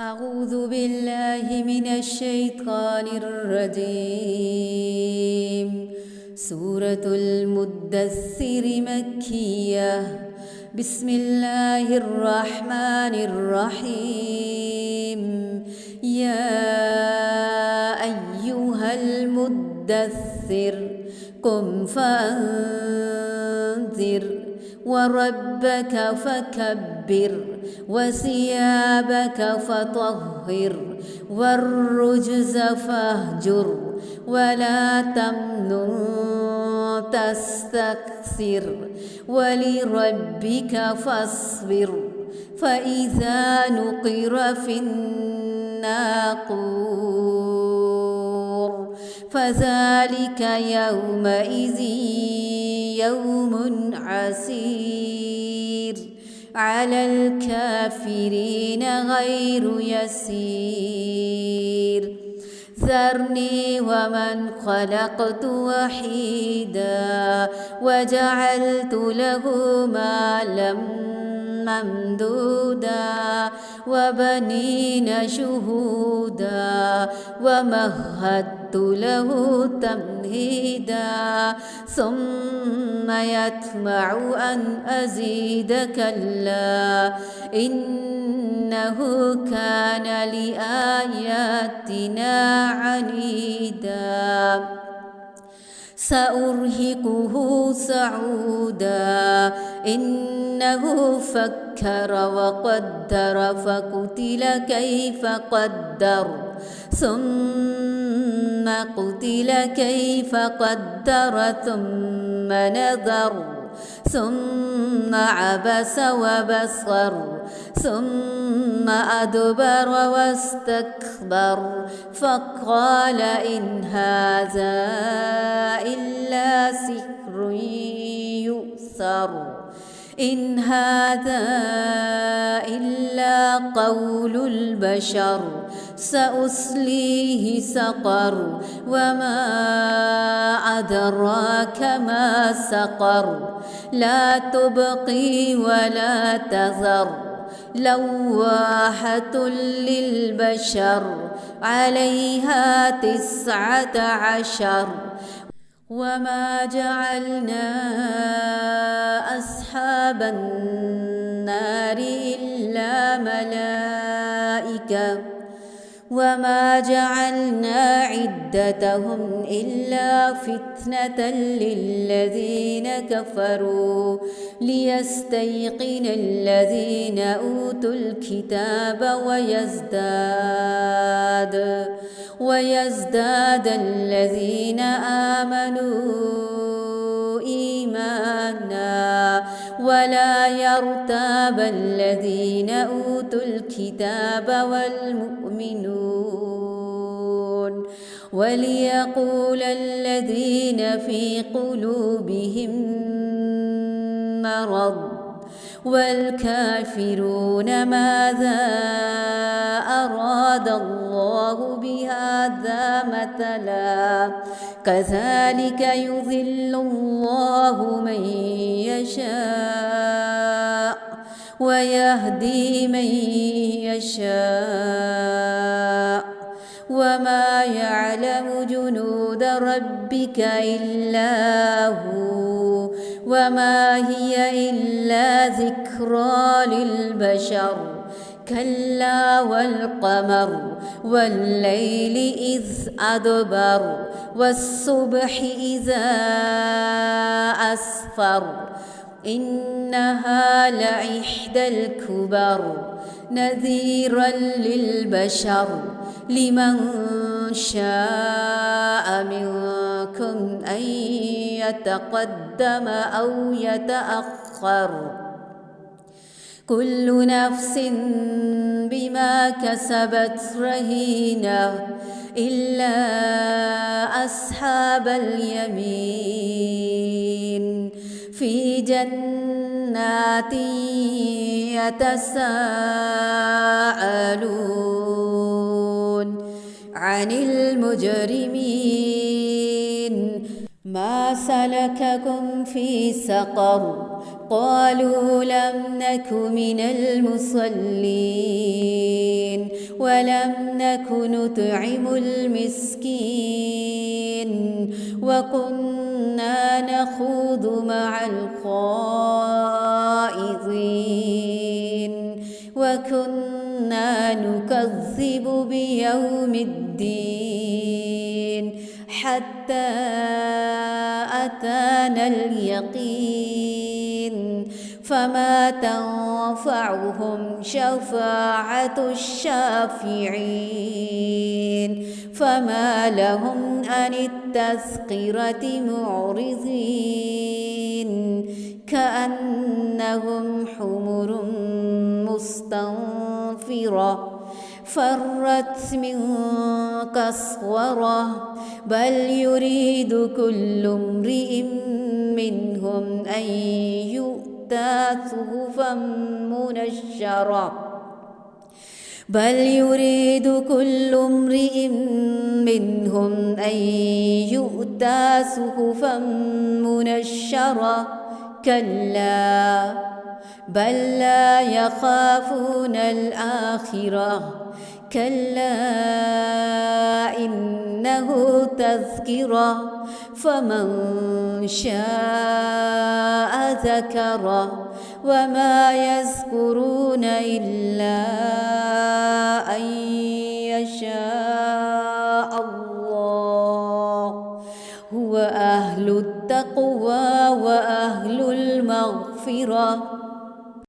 أعوذ بالله من الشيطان الرجيم. سورة المدثر مكية. بسم الله الرحمن الرحيم. يا أيها المدثر قم فأنذر وربك فكبر وثيابك فطهر والرجز فاهجر ولا تمنن تستكثر ولربك فاصبر فإذا نقر في الناقور فذلك يومئذ يوم عسير على الكافرين غير يسير. ذرني ومن خلقت وحيدا وجعلت له مالا ممدودا وبنين شهودا ومهدت له تمهيدا ثم يطمع أن أزيد كلا إنه كان لآياتنا عنيدا سأرهقه صعودا إنه فكر وقدر فقتل كيف قدر ثم قتل كيف قدر ثم نظر ثم عبس وبصر ثم أدبر واستكبر فقال إن هذا إلا سحر يؤثر إن هذا إلا قول البشر سأصليه سقر وما أدراك ما سقر لا تبقي ولا تذر لواحة للبشر عليها 19 وما جعلنا أصحاب النار إلا ملائكة وما جعلنا عدتهم إلا فتنة للذين كفروا ليستيقن الذين أوتوا الكتاب ويزداد الذين آمنوا إيمانا ولا يرتاب الذين أوتوا الكتاب والمؤمنون وليقول الذين في قلوبهم مرض والكافرون ماذا أراد الله بهذا مثلا كذلك يضل الله من يشاء ويهدي من يشاء وما يعلم جنود ربك إلا هو وما هي إلا ذكرى للبشر كلا والقمر والليل إذ أدبر والصبح إذا أسفر إنها لإحدى الكبر نذيرا للبشر لمن شاء منكم أن يتقدم أو يتأخر كل نفس بما كسبت رهينة إلا أصحاب اليمين في جنات يتساءلون عن المجرمين ما سلككم في سقر قالوا لم نك من المصلين ولم نك نطعم المسكين وكنا نخوض مع الخائضين وكنا نكذب بيوم الدين حتى أتانا اليقين فما تنفعهم شفاعة الشافعين فما لهم عن التذكرة معرضين كأنهم حمر مستنفرة فرت من قسورة بل يريد كل امرئ منهم أن يؤتى صحفا منشرة بل يريد كل امرئ منهم أن يؤتى صحفا منشرة كلا بل لا يخافون الآخرة كلا إنه تذكرة فمن شاء ذكره وما يذكرون إلا أن يشاء الله هو أهل التقوى وأهل المغفرة